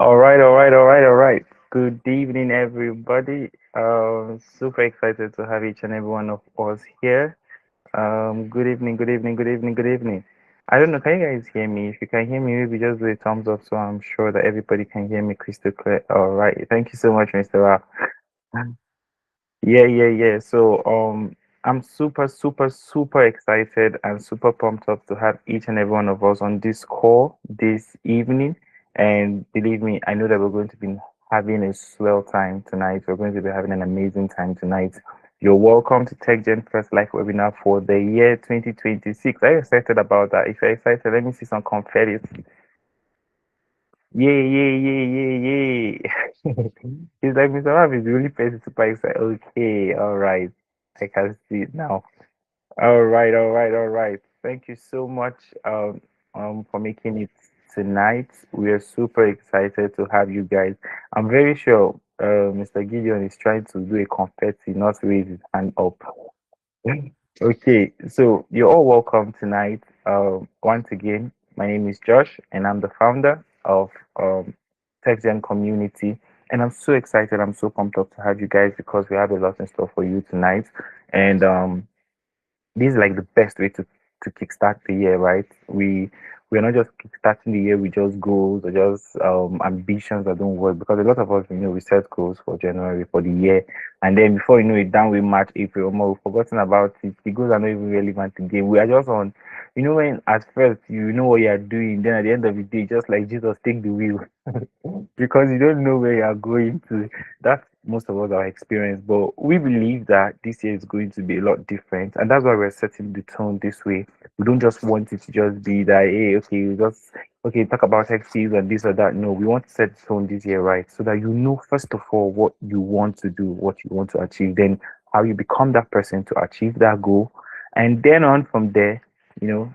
All right, all right, all right, all right. Good evening, everybody. Super excited to have each and every one of us here. Good evening, good evening, good evening, good evening. I don't know, can you guys hear me? If you can hear me, maybe just do a thumbs up so I'm sure that everybody can hear me crystal clear. All right. Thank you so much, Mr. Ra. Yeah, yeah, yeah. I'm super, super, super excited and super pumped up to have each and every one of us on this call this evening. And believe me, I know that we're going to be having a swell time tonight. We're going to be having an amazing time tonight. You're welcome to TechGen First Live webinar for the year 2026. Are you excited about that? If you're excited, let me see some confetti. Yay, yay, yay, yay, yay. He's like, Mr. Rav is the only person super excited. Okay, all right. I can see it now. All right, all right, all right. Thank you so much for making it tonight. We are super excited to have you guys. I'm very sure Mr. Gideon is trying to do a confetti, not raise his hand up. Okay, so you're all welcome tonight. Once again, my name is Josh, and I'm the founder of TechGen Community. And I'm so excited. I'm so pumped up to have you guys because we have a lot in store for you tonight. And this is like the best way to kickstart the year, right? We're not just kickstarting the year with just goals or just ambitions that don't work because a lot of us we set goals for January for the year, and then before you know it, down with March, April, or more, we've forgotten about it. The goals are not even relevant again. We are just on, when at first you know what you are doing, then at the end of the day, just like Jesus, take the wheel because you don't know where you are going to. That's most of us our experience, but we believe that this year is going to be a lot different, and that's why we're setting the tone this way. We don't just want it to just be that, hey, okay, we just okay, talk about XPs and this or that. No, we want to set the tone this year right, so that you know first of all what you want to do, what you want to achieve, then how you become that person to achieve that goal, and then on from there. You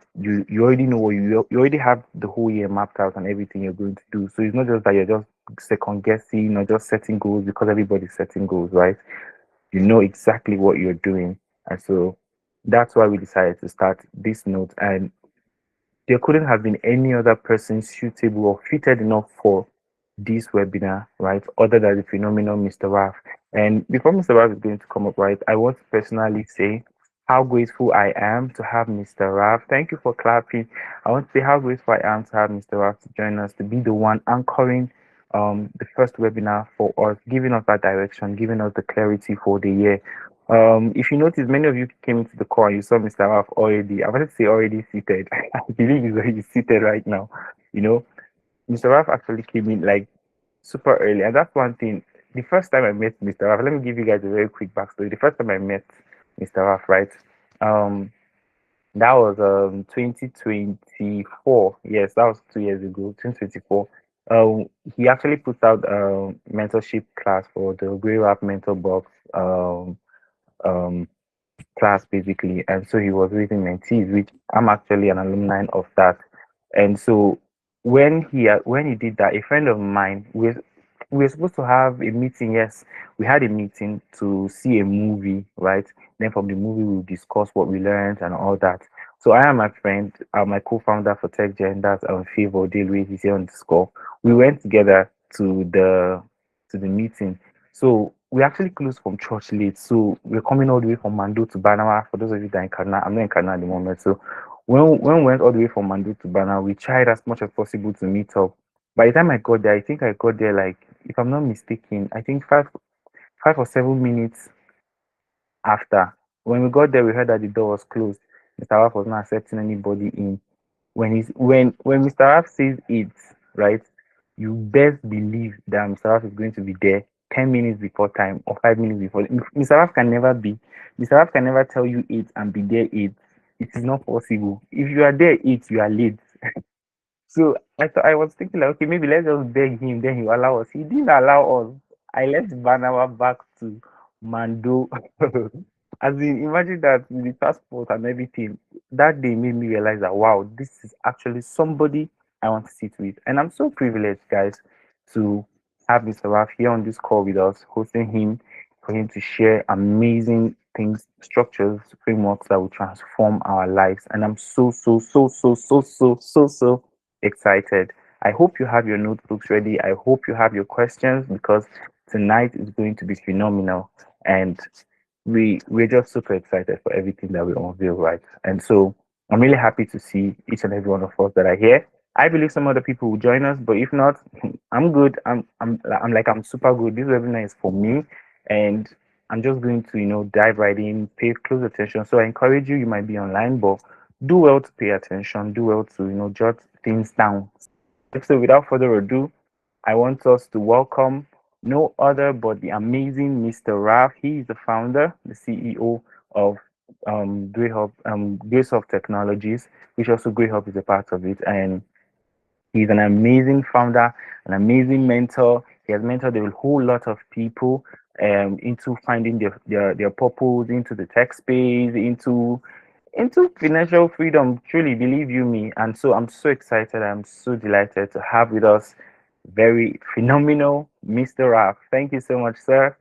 already know what you already have the whole year mapped out and everything you're going to do. So it's not just that you're just second guessing or just setting goals because everybody's setting goals, right? You know exactly what you're doing. And so that's why we decided to start this note. And there couldn't have been any other person suitable or fitted enough for this webinar, right? Other than the phenomenal Mr. Raf. And before Mr. Raf is going to come up, right, I want to personally say how grateful I am to have Mr. Raf. Thank you for clapping. I want to say how grateful I am to have Mr. Raf to join us, to be the one anchoring the first webinar for us, giving us that direction, giving us the clarity for the year. If you notice, many of you came into the call and you saw Mr. Raf already. I wanted to say already seated. I believe he's already seated right now. You know, Mr. Raf actually came in like super early, and that's one thing. The first time I met Mr. Raf, let me give you guys a very quick backstory. The first time I met Mr. Raf, right? Um, that was 2024. Yes, that was 2 years ago, 2024. He actually put out a mentorship class for the Grey Rap Mentor Box um class basically, and so he was raising mentees, which I'm actually an alumni of that. And so when he did that, a friend of mine, we were supposed to have a meeting. Yes, we had a meeting to see a movie, right? Then from the movie we'll discuss what we learned and all that. So I and my friend, my co-founder for TechGen, that's Favor Daily, he's here on this call. We went together to the meeting. So we actually closed from church late. So we're coming all the way from Mando to Banawa. For those of you that are in Kana, I'm not in Kana at the moment. So when we went all the way from Mando to Banawa, we tried as much as possible to meet up. By the time I got there, I think I got there like, if I'm not mistaken, I think 5 or 7 minutes after. When we got there, we heard that the door was closed. Mr. Waf was not accepting anybody in. When Mr. Raf says it, right, you best believe that Mr. Raf is going to be there 10 minutes before time or 5 minutes before. Mr. Raf can never be. Mr. Raf can never tell you it and be there it. It is not possible. If you are there it, you are late. So I thought I was thinking like, okay, maybe let's just beg him, then he'll allow us. He didn't allow us. I left Banawa back to Mando. As in, imagine that with the passport and everything. That day made me realize that wow, this is actually somebody I want to sit with. And I'm so privileged, guys, to have Mr. Raf here on this call with us, hosting him for him to share amazing things, structures, frameworks that will transform our lives. And I'm so excited. I hope you have your notebooks ready. I hope you have your questions because tonight is going to be phenomenal. And we're just super excited for everything that we unveil, right? And so I'm really happy to see each and every one of us that are here. I believe some other people will join us, but if not, I'm good. I'm super good. This webinar is for me, and I'm just going to dive right in, pay close attention. So I encourage you. You might be online, but do well to pay attention. Do well to jot things down. So without further ado, I want us to welcome no other but the amazing Mr. Raf. He is the founder, the CEO of Grace of Technologies, which also GreyHub is a part of it. And he's an amazing founder, an amazing mentor. He has mentored a whole lot of people into finding their purpose, into the tech space, into financial freedom. Truly, believe you me. And so I'm so excited. I'm so delighted to have with us very phenomenal Mr. Raf. Thank you so much, sir.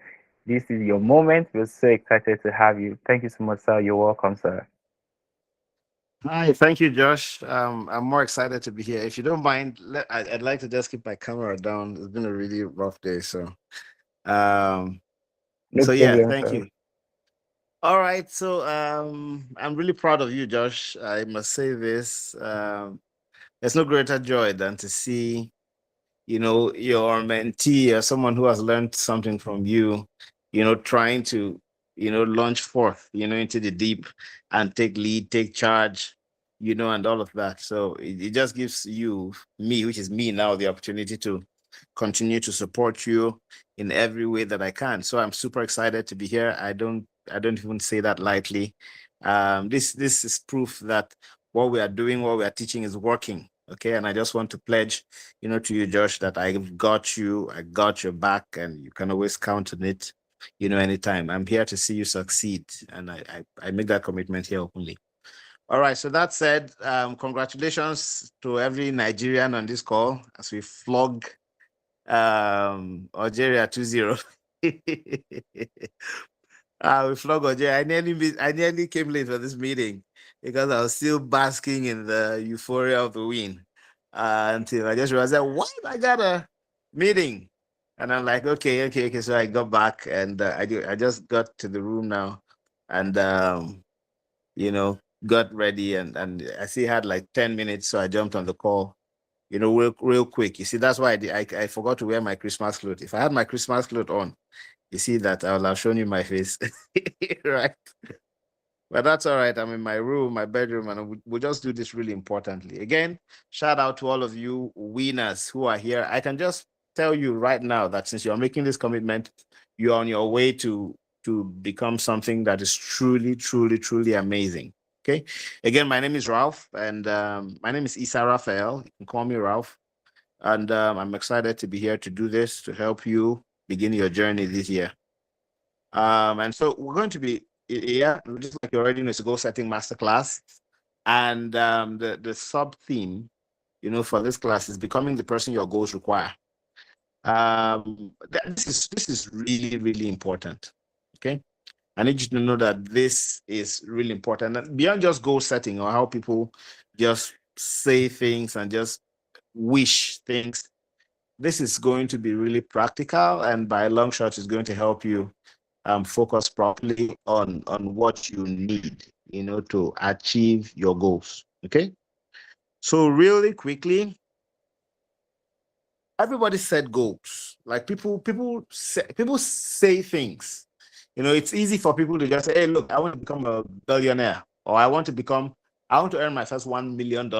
This is your moment. We're so excited to have you. Thank you so much, sir. You're welcome, sir. Hi, thank you, Josh. I'm more excited to be here. If you don't mind, I'd like to just keep my camera down. It's been a really rough day, um, No yeah, problem, thank sir. you. All right, I'm really proud of you, Josh. I must say this. There's no greater joy than to see your mentee or someone who has learned something from you, trying to, launch forth, into the deep and take lead, take charge, and all of that. So it just gives me, which is me now, the opportunity to continue to support you in every way that I can. So I'm super excited to be here. I don't even say that lightly. This is proof that what we are doing, what we are teaching is working. Okay. And I just want to pledge, to you, Josh, that I've got you, I got your back, and you can always count on it, anytime. I'm here to see you succeed. And I make that commitment here openly. All right. So that said, congratulations to every Nigerian on this call as we flog Algeria 2-0. We flog Algeria. I nearly came late for this meeting because I was still basking in the euphoria of the win. Until I just realized that what I got a meeting. And I'm like, okay. So I got back and I just got to the room now and you know, got ready and I see had like 10 minutes, so I jumped on the call, real quick. You see, that's why I forgot to wear my Christmas clothes. If I had my Christmas clothes on, you see that I will have shown you my face, right? But that's all right. I'm in my room, my bedroom, and we'll just do this really importantly. Again, shout out to all of you winners who are here. I can just tell you right now that since you're making this commitment, you're on your way to become something that is truly, truly, truly amazing. Okay. Again, my name is Ralph, and my name is Isa Raphael. You can call me Ralph, and I'm excited to be here to do this to help you begin your journey this year. And so we're going to be, yeah, just like you already know, it's a goal setting masterclass. And the sub theme, for this class is becoming the person your goals require. This is really, really important. Okay. I need you to know that this is really important. And beyond just goal setting or how people just say things and just wish things, this is going to be really practical, and by a long shot is going to help you focus properly on what you need, to achieve your goals. Okay. So really quickly, everybody set goals. Like people say things. It's easy for people to just say, "Hey, look, I want to become a billionaire, or I want to earn my first $1 million,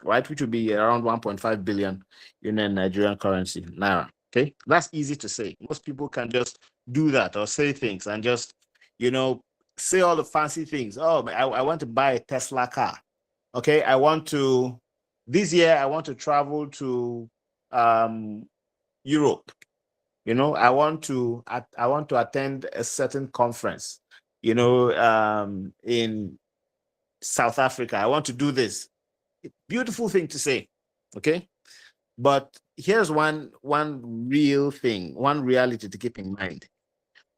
right? Which would be around 1.5 billion in Nigerian currency, naira. Okay, that's easy to say. Most people can just do that or say things and just, you know, say all the fancy things. Oh, I want to buy a Tesla car. Okay, this year, I want to travel to um, Europe. I want to attend a certain conference, in South Africa. I want to do this. Beautiful thing to say. Okay. But here's one real thing, one reality to keep in mind.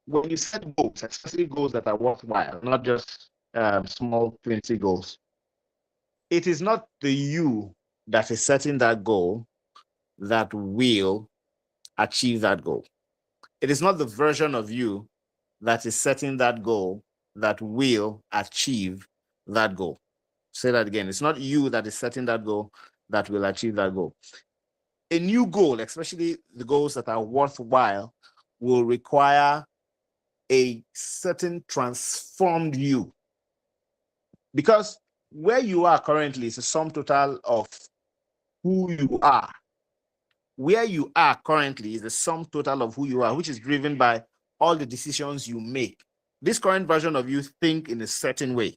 When you set goals, especially goals that are worthwhile, not just small, flimsy goals, it is not the you. that is setting that goal that will achieve that goal. It is not the version of you that is setting that goal that will achieve that goal. Say that again. It's not you that is setting that goal that will achieve that goal. A new goal, especially the goals that are worthwhile, will require a certain transformed you. Because where you are currently is a sum total of who you are. Where you are currently is the sum total of who you are, which is driven by all the decisions you make. This current version of you think in a certain way.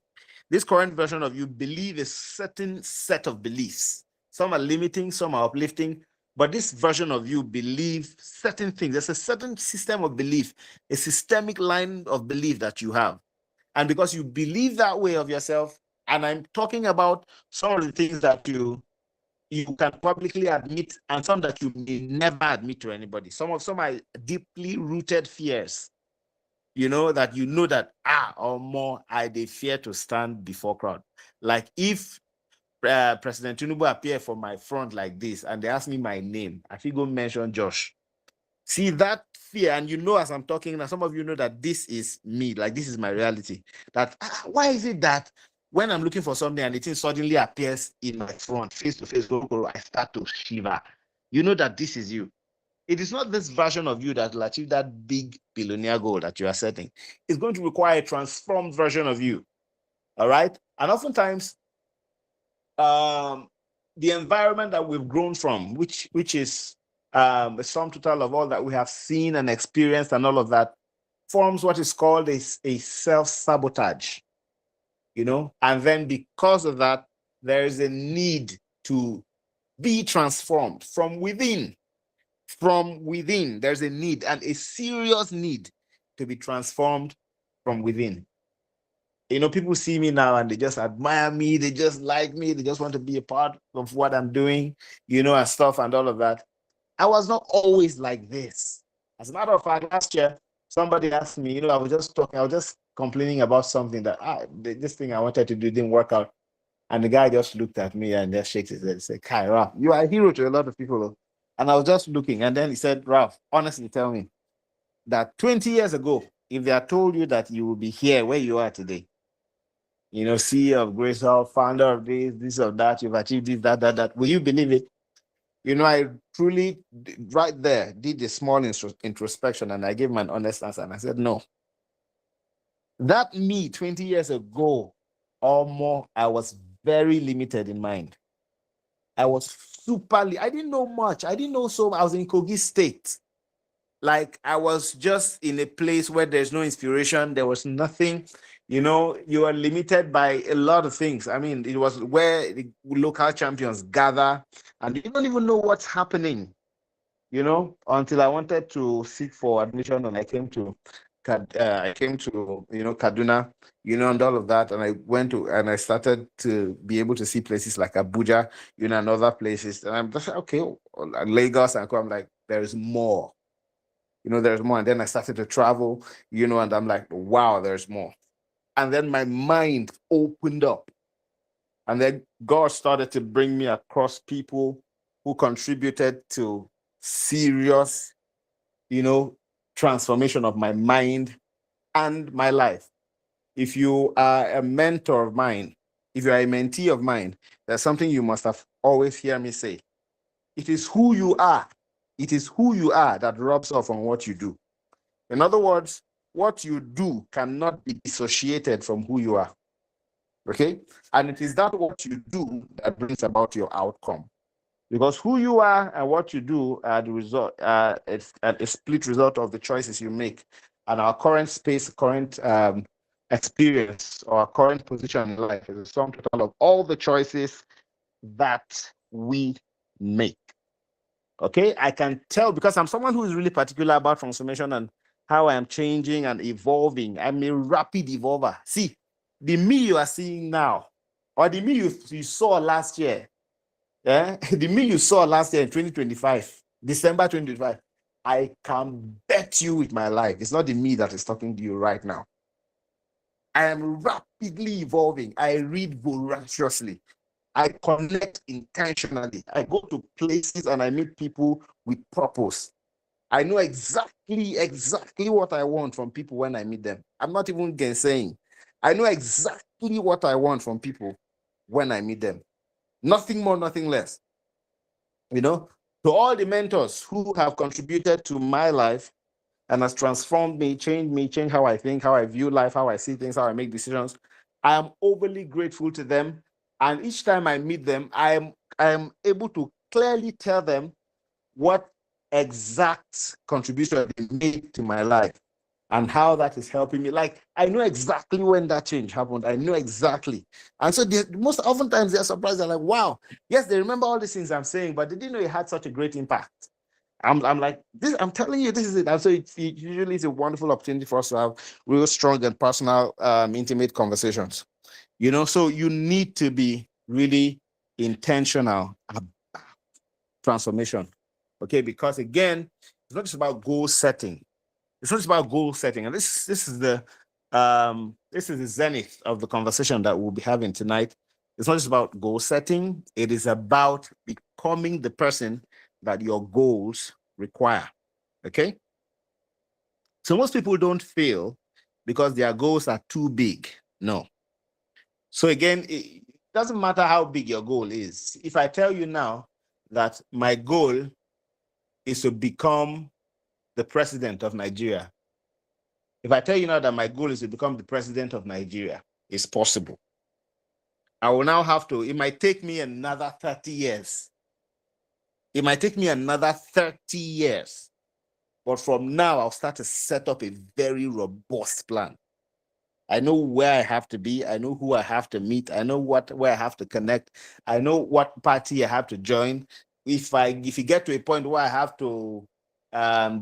This current version of you believe a certain set of beliefs. Some are limiting, some are uplifting, but this version of you believe certain things. There's a certain system of belief, a systemic line of belief that you have. And because you believe that way of yourself, and I'm talking about some of the things that you can publicly admit and some that you may never admit to anybody. Some are deeply rooted fears, that or more they fear to stand before crowd. Like if President Tinubu appear for my front like this and they ask me my name, I feel go mention Josh. See that fear, and as I'm talking now, some of you know that this is me, like this is my reality. That why is it that when I'm looking for something and it suddenly appears in my front, face to face, I start to shiver. You know that this is you. It is not this version of you that will achieve that big billionaire goal that you are setting. It's going to require a transformed version of you. All right. And oftentimes, the environment that we've grown from, which is a sum total of all that we have seen and experienced and all of that, forms what is called a self-sabotage, and then because of that, there is a need to be transformed from within. From within, there's a need, and a serious need to be transformed from within. People see me now and they just admire me, they just like me, they just want to be a part of what I'm doing, and stuff and all of that. I was not always like this. As a matter of fact, last year, somebody asked me, I was just complaining about something that this thing I wanted to do didn't work out. And the guy just looked at me and just shakes his head and said, Kai, Ralph, you are a hero to a lot of people. And I was just looking. And then he said, Ralph, honestly, tell me that 20 years ago, if they had told you that you will be here where you are today, CEO of Grace Hall, founder of this of that, you've achieved this, that, will you believe it? I truly, right there, did a small introspection and I gave my honest answer. And I said, no. That me 20 years ago or more, I was very limited in mind. I was I didn't know much. I didn't know so. I was in Kogi State. Like I was just in a place where there's no inspiration. There was nothing. You are limited by a lot of things. I mean, it was where the local champions gather and you don't even know what's happening, until I wanted to seek for admission and I came to Kaduna, and all of that. And I went to, and I started to be able to see places like Abuja, and other places. And I'm just like, okay, Lagos, and I'm like, there's more, there's more. And then I started to travel, and I'm like, wow, there's more. And then my mind opened up. And then God started to bring me across people who contributed to serious, transformation of my mind and my life. If you are a mentor of mine, if you are a mentee of mine, there's something you must have always hear me say. It is who you are. It is who you are that rubs off on what you do. In other words, what you do cannot be dissociated from who you are. Okay? And it is that what you do that brings about your outcome. Because who you are and what you do are the result, it's a split result of the choices you make. And our current space, current experience, or our current position in life is a sum total of all the choices that we make. Okay, I can tell because I'm someone who is really particular about transformation and how I am changing and evolving. I'm a rapid evolver. See, the me you are seeing now, or the me you saw last year, the me you saw last year in 2025, December 2025, I can bet you with my life, it's not the me that is talking to you right now. I am rapidly evolving. I read voraciously. I connect intentionally. I go to places and I meet people with purpose. I know exactly what I want from people when I meet them. I'm not even gainsaying. I know exactly what I want from people when I meet them. Nothing more, nothing less. You know, to all the mentors who have contributed to my life and has transformed me, changed how I think, how I view life, how I see things, how I make decisions, I am overly grateful to them. And each time I meet them, I am able to clearly tell them what exact contribution they made to my life and how that is helping me. Like, I know exactly when that change happened. I know exactly. And so most oftentimes they're surprised. They're like, wow, yes, they remember all these things I'm saying, but they didn't know it had such a great impact. I'm like, this, I'm telling you, this is it. And so it usually is a wonderful opportunity for us to have real strong and personal, intimate conversations. You know, so you need to be really intentional about transformation. Okay, because again, it's not just about goal setting. It's not just about goal setting. And this is the zenith of the conversation that we'll be having tonight. It's not just about goal setting, it is about becoming the person that your goals require. Okay. So most people don't fail because their goals are too big. No. So again, it doesn't matter how big your goal is. If I tell you now that my goal is to become the president of Nigeria, if I tell you now that my goal is to become the president of Nigeria, it's possible. I will now have to, it might take me another 30 years. It might take me another 30 years. But from now, I'll start to set up a very robust plan. I know where I have to be. I know who I have to meet. I know where I have to connect. I know what party I have to join. If you get to a point where I have to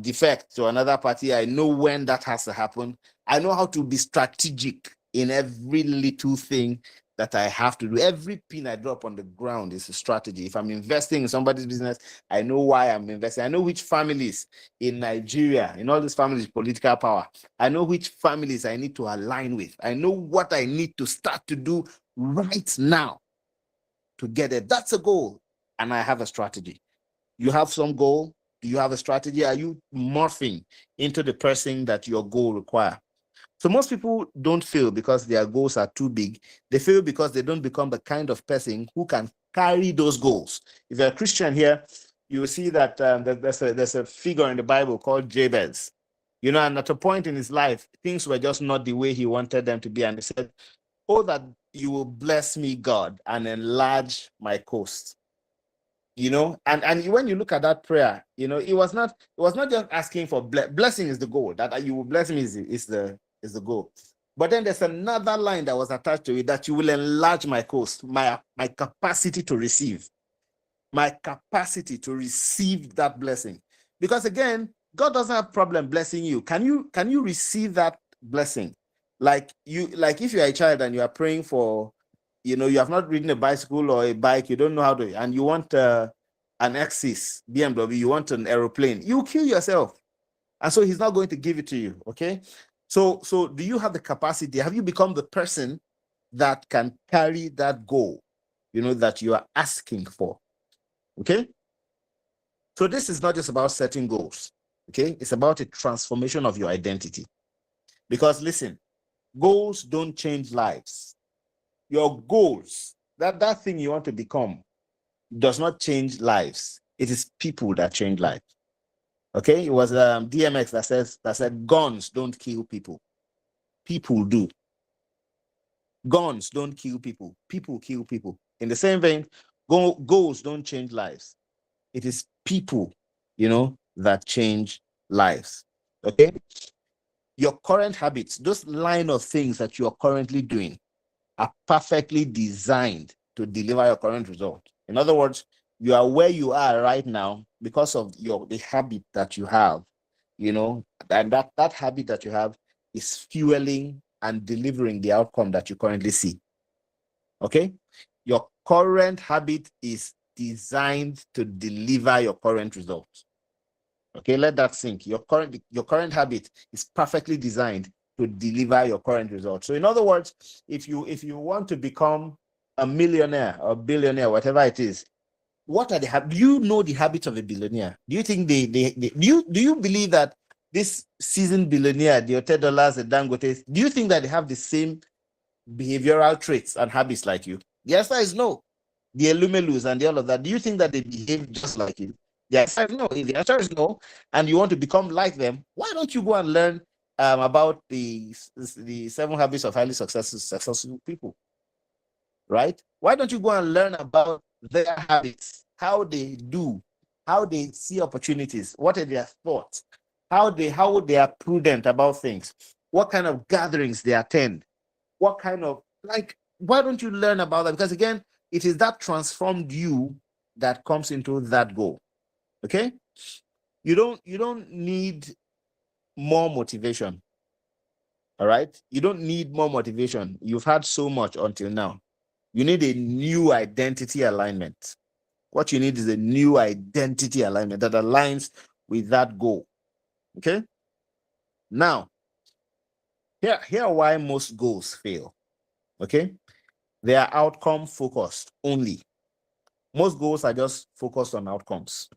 defect to another party, I know when that has to happen. I know how to be strategic in every little thing that I have to do. Every pin I drop on the ground is a strategy. If I'm investing in somebody's business, I know why I'm investing. I know which families in Nigeria, in all these families, political power, I know which families I need to align with. I know what I need to start to do right now to get it. That's a goal. And I have a strategy. You have some goal. Do you have a strategy? Are you morphing into the person that your goal require? So most people don't fail because their goals are too big. They fail because they don't become the kind of person who can carry those goals. If you're a Christian here, you will see that there's a figure in the Bible called Jabez. You know, and at a point in his life, things were just not the way he wanted them to be. And he said, oh, that you will bless me, God, and enlarge my coast. You know, and when you look at that prayer, you know, it was not just asking for blessing is the goal. That you will bless me is the goal. But then there's another line that was attached to it, that you will enlarge my coast, my capacity to receive, my capacity to receive that blessing. Because again, God doesn't have problem blessing you. Can you receive that blessing? Like if you're a child and you are praying for, you have not ridden a bicycle or a bike, you don't know how to, and you want an Axis BMW, you want an aeroplane, you kill yourself. And so he's not going to give it to you. Okay. So do you have the capacity? Have you become the person that can carry that goal, that you are asking for? Okay. So this is not just about setting goals. Okay. It's about a transformation of your identity. Because listen, goals don't change lives. Your goals, that thing you want to become, does not change lives. It is people that change lives. Okay. It was DMX that said guns don't kill people. People do. Guns don't kill people. People kill people. In the same vein, goals don't change lives. It is people, that change lives. Okay. Your current habits, those line of things that you are currently doing, are perfectly designed to deliver your current result. In other words, you are where you are right now because of the habit that you have, and that habit that you have is fueling and delivering the outcome that you currently see. Okay. Your current habit is designed to deliver your current result. Okay, let that sink. Your current habit is perfectly designed to deliver your current result. So in other words, if you want to become a millionaire or billionaire, whatever it is, what are do you know the habits of a billionaire? Do you think do you believe that this seasoned billionaire, the $10, the Dangote, do you think that they have the same behavioral traits and habits like you? The answer is no. The Elumelus and the all of that, do you think that they behave just like you? The answer is no. If the answer is no, and you want to become like them, why don't you go and learn about the 7 habits of highly successful people, right? Why don't you go and learn about their habits, how they do, how they see opportunities, what are their thoughts, how they are prudent about things, what kind of gatherings they attend, what kind of, like, why don't you learn about that? Because again, it is that transformed you that comes into that goal. Okay, you don't need more motivation. All right, you don't need more motivation. You've had so much until now. You need a new identity alignment. What you need is a new identity alignment that aligns with that goal. Okay, now here are why most goals fail. Okay, they are outcome focused only. Most goals are just focused on outcomes.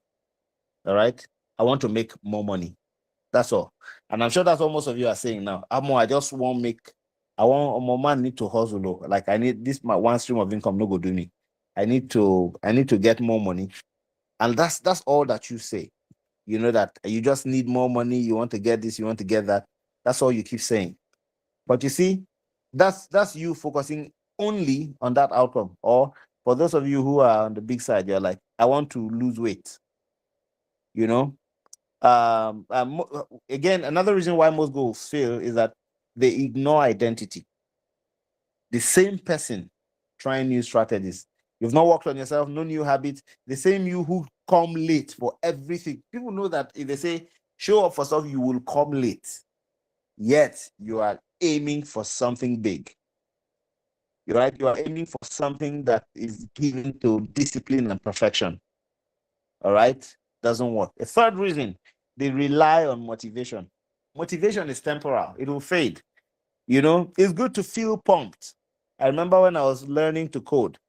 All right. I want to make more money. That's all. And I'm sure that's what most of you are saying now. Amo, I just want to make, I want more man need to hustle. Oh. Like I need this, my one stream of income no go do me. I need to get more money. And that's all that you say. You know that you just need more money, you want to get this, you want to get that. That's all you keep saying. But you see, that's you focusing only on that outcome. Or for those of you who are on the big side, you're like, I want to lose weight. You know, again, another reason why most goals fail is that they ignore identity. The same person trying new strategies. You've not worked on yourself, no new habits. The same you who come late for everything. People know that if they say show up for stuff, you will come late. Yet you are aiming for something big. You're right. You are aiming for something that is given to discipline and perfection. All right. Doesn't work. A third reason, they rely on motivation. Motivation is temporal, it will fade. It's good to feel pumped. I remember when I was learning to code,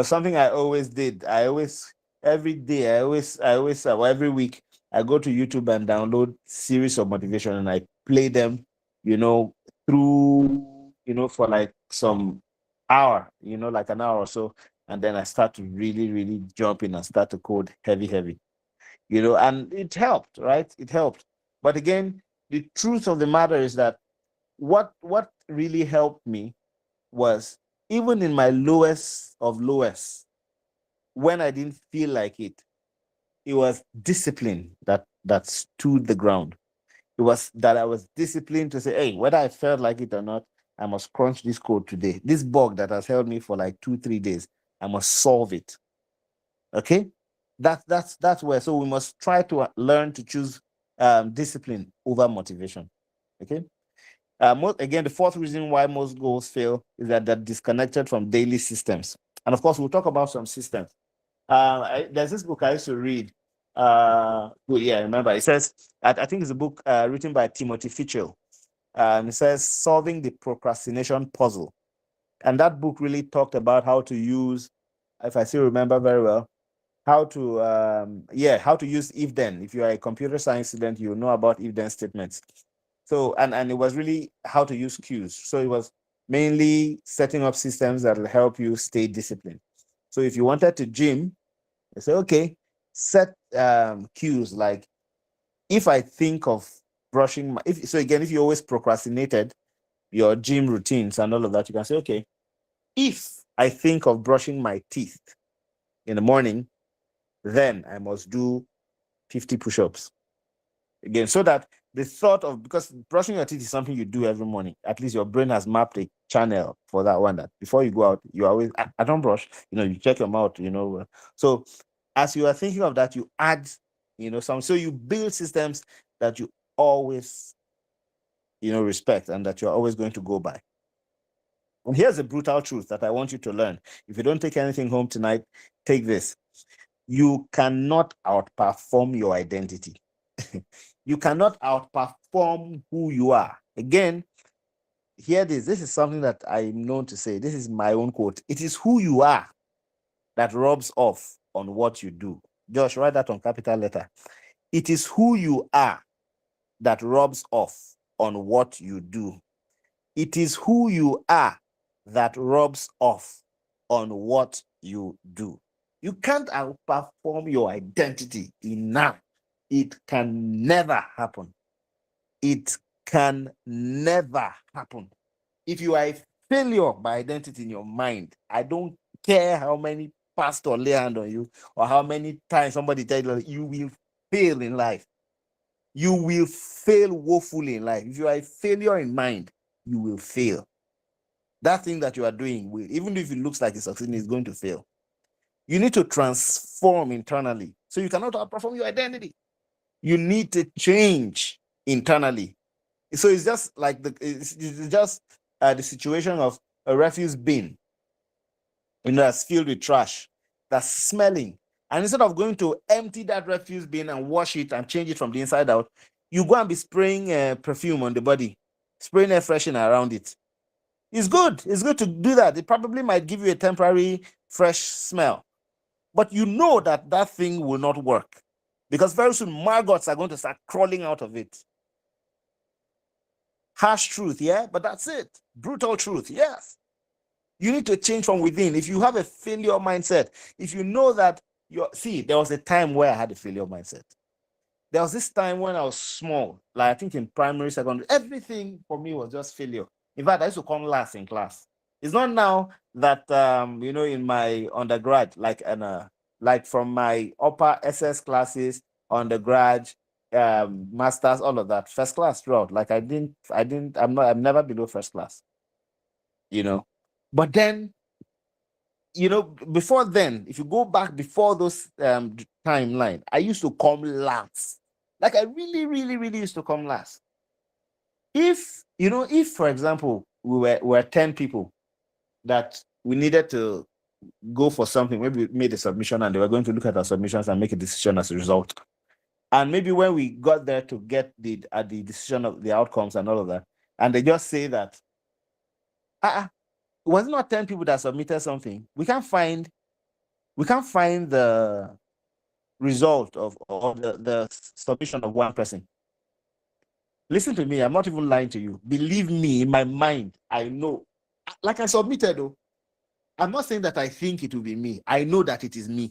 something I always did. Every day, well, every week, I go to YouTube and download series of motivation and I play them, through, for like some hour, like an hour or so. And then I start to really, really jump in and start to code heavy, heavy, and it helped, right? It helped. But again, the truth of the matter is that what really helped me was, even in my lowest of lowest, when I didn't feel like it was discipline that stood the ground. It was that I was disciplined to say, hey, whether I felt like it or not, I must crunch this code today. This bug that has held me for like 2-3 days, I must solve it. Okay, that's where. So we must try to learn to choose discipline over motivation. Okay. Again, the fourth reason why most goals fail is that they're disconnected from daily systems. And of course, we'll talk about some systems. There's this book I used to read. Well, yeah, I remember. It says, I think it's a book written by Timothy Fitchell. It says Solving the Procrastination Puzzle. And that book really talked about how to use, if I still remember very well, how to use if then. If you are a computer science student, you know about if then statements. So and it was really how to use cues. So it was mainly setting up systems that will help you stay disciplined. So if you wanted to gym, you say, okay, set cues like, if I think of brushing my, if you always procrastinated your gym routines and all of that, you can say, okay, if I think of brushing my teeth in the morning, then I must do 50 push-ups. Again, so that the thought of, because brushing your teeth is something you do every morning, at least your brain has mapped a channel for that one, that before you go out, you always, I don't brush, you check your mouth, So as you are thinking of that, you add, some, so you build systems that you always, respect, and that you're always going to go by. And here's a brutal truth that I want you to learn. If you don't take anything home tonight, take this. You cannot outperform your identity. You cannot outperform who you are. Again, hear this. This is something that I'm known to say. This is my own quote. It is who you are that rubs off on what you do. Josh, write that on capital letter. It is who you are that rubs off on what you do. It is who you are that rubs off on what you do. You can't outperform your identity enough. It can never happen. It can never happen. If you are a failure by identity in your mind, I don't care how many pastors lay hand on you or how many times somebody tell you, you will fail in life. You will fail woefully in life. If you are a failure in mind, you will fail. That thing that you are doing, will, even if it looks like it's succeeding, is going to fail. You need to transform internally. So you cannot outperform your identity. You need to change internally. So it's just like it's just the situation of a refuse bin, that's filled with trash, that's smelling. And instead of going to empty that refuse bin and wash it and change it from the inside out, you go and be spraying perfume on the body, spraying air freshener around it. It's good. It's good to do that. It probably might give you a temporary fresh smell, but you know that that thing will not work because very soon maggots are going to start crawling out of it. Harsh truth, yeah, but that's it. Brutal truth, yes. You need to change from within. If you have a failure mindset, if you know that there was a time where I had a failure mindset. There was this time when I was small, like I think in primary, secondary, everything for me was just failure. In fact, I used to come last in class. It's not now that in my undergrad, like from my upper SS classes, undergrad, masters, all of that, first class throughout. Like I'm never below first class, But then, before then, if you go back before those timeline, I used to come last. Like I really, really, really used to come last. If for example, we were 10 people that we needed to go for something, maybe we made a submission and they were going to look at our submissions and make a decision as a result. And maybe when we got there to get the decision of the outcomes and all of that, and they just say that, was it not 10 people that submitted something? We can't find the result of the submission of one person. Listen to me, I'm not even lying to you. Believe me, in my mind, I know. Like I submitted, though. I'm not saying that I think it will be me. I know that it is me.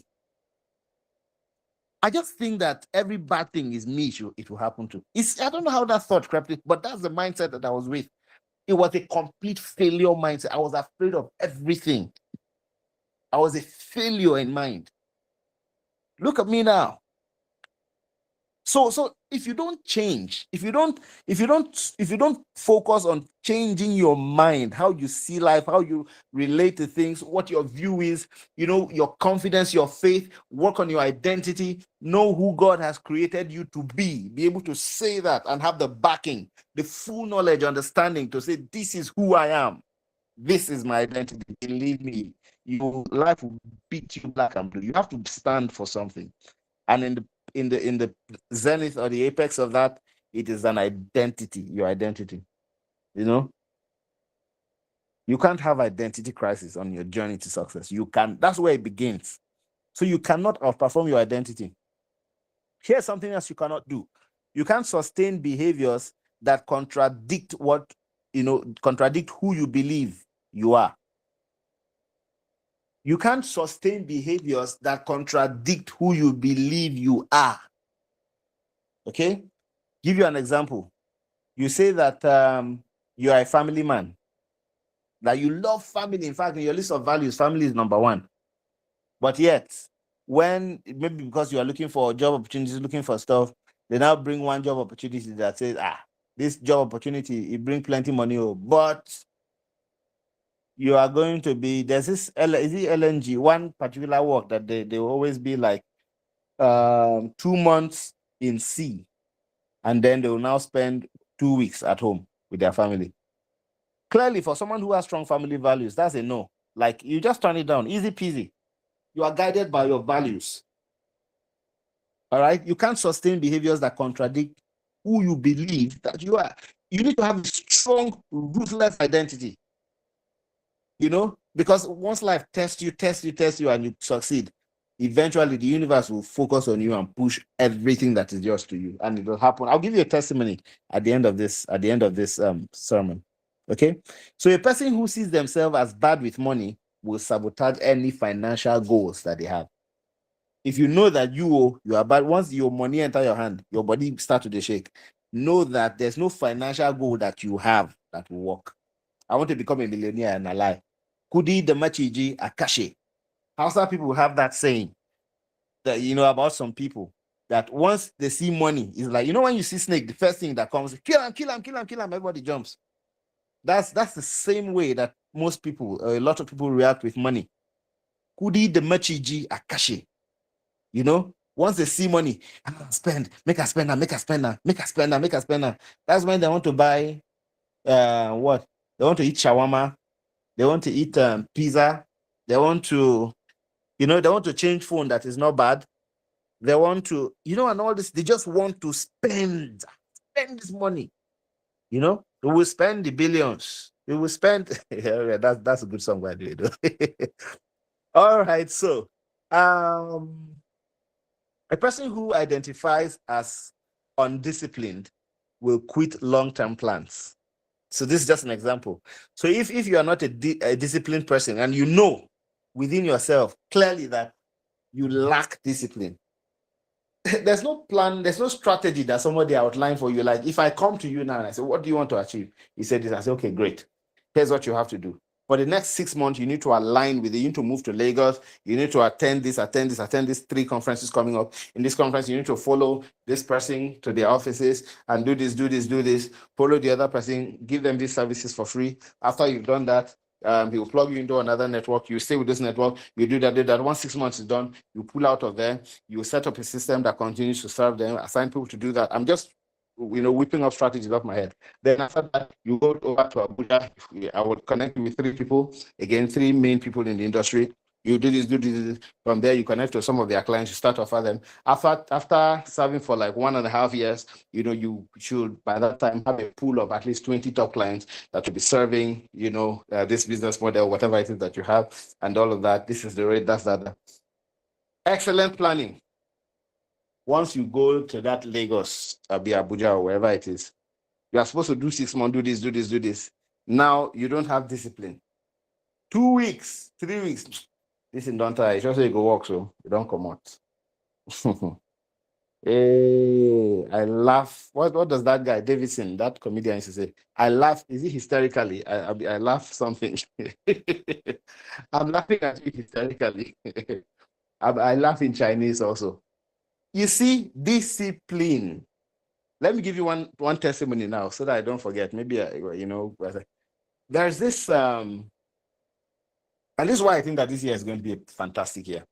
I just think that every bad thing is me it will happen to. I don't know how that thought crept in, but that's the mindset that I was with. It was a complete failure mindset. I was afraid of everything. I was a failure in mind. Look at me now. So if you don't change, if you don't focus on changing your mind, how you see life, how you relate to things, what your view is, your confidence, your faith, work on your identity, know who God has created you to be able to say that and have the backing, the full knowledge, understanding to say, this is who I am. This is my identity. Believe me, life will beat you black and blue. You have to stand for something. And in the zenith or the apex of that, it is an identity, your identity. You can't have identity crisis on your journey to success. That's where it begins. So you cannot outperform your identity. Here's something else you cannot do. You can't sustain behaviors that contradict contradict who you believe you are. You can't sustain behaviors that contradict who you believe you are. Okay? Give you an example. You say that you are a family man, that you love family. In fact, in your list of values, family is number one. But yet, when maybe because you are looking for job opportunities, looking for stuff, they now bring one job opportunity that says, this job opportunity, it brings plenty money, but you are going to be, there's this, is it LNG, one particular work that they will always be like 2 months in sea, and then they will now spend 2 weeks at home with their family. Clearly, for someone who has strong family values, that's a no. Like, you just turn it down, easy peasy. You are guided by your values. All right? You can't sustain behaviors that contradict who you believe that you are. You need to have a strong, ruthless identity. Because once life tests you, and you succeed, eventually the universe will focus on you and push everything that is yours to you, and it will happen. I'll give you a testimony at the end of this sermon. Okay, so a person who sees themselves as bad with money will sabotage any financial goals that they have. If you know that you are bad, once your money enter your hand, your body start to shake. Know that there's no financial goal that you have that will work. I want to become a millionaire and alive. Kudi the machiji akashi. Hausa people have that saying that about some people, that once they see money, it's like, when you see snake, the first thing that comes, kill him, kill him, kill him, kill him, everybody jumps. That's the same way that most people, a lot of people react with money. Kudi the machiji akashi. Once they see money, spend, make a spend, make a spend, make a spend, make a spend. That's when they want to buy what? They want to eat shawarma, they want to eat pizza, they want to, they want to change phone that is not bad. They want to, and all this, they just want to spend this money. They will spend the billions. They will spend. Yeah, that's a good song, by the way. All right, so a person who identifies as undisciplined will quit long-term plans. So this is just an example. So if you are not a disciplined person, and you know within yourself clearly that you lack discipline, there's no plan, there's no strategy that somebody outlined for you. Like, if I come to you now and I say, what do you want to achieve? He said this. I say, okay, great. Here's what you have to do. For the next 6 months, you need to align with it. You need to move to Lagos. You need to attend these 3 conferences coming up. In this conference, you need to follow this person to their offices and do this. Follow the other person, give them these services for free. After you've done that, he will plug you into another network. You stay with this network. You do that. Once 6 months is done, you pull out of there. You set up a system that continues to serve them. Assign people to do that. I'm just whipping up strategies off my head. Then after that, you go over to Abuja. I will connect you with 3 people. Again, 3 main people in the industry. You do this. From there, you connect to some of their clients. You start to offer them. After serving for like 1.5 years, you should by that time have a pool of at least 20 top clients that will be serving, this business model, whatever it is that you have, and all of that. This is the rate. That's that. Excellent planning. Once you go to that Lagos, Abuja, or wherever it is, you are supposed to do 6 months, do this. Now you don't have discipline. 2 weeks, 3 weeks. This in don't try. It's just so you go walk, so you don't come out. Hey, I laugh. What does that guy, Davidson, that comedian, used to say? I laugh. Is it hysterically? I laugh something. I'm laughing at you hysterically. I laugh in Chinese also. You see, discipline. Let me give you one testimony now so that I don't forget. Maybe, there's this, and this is why I think that this year is going to be a fantastic year.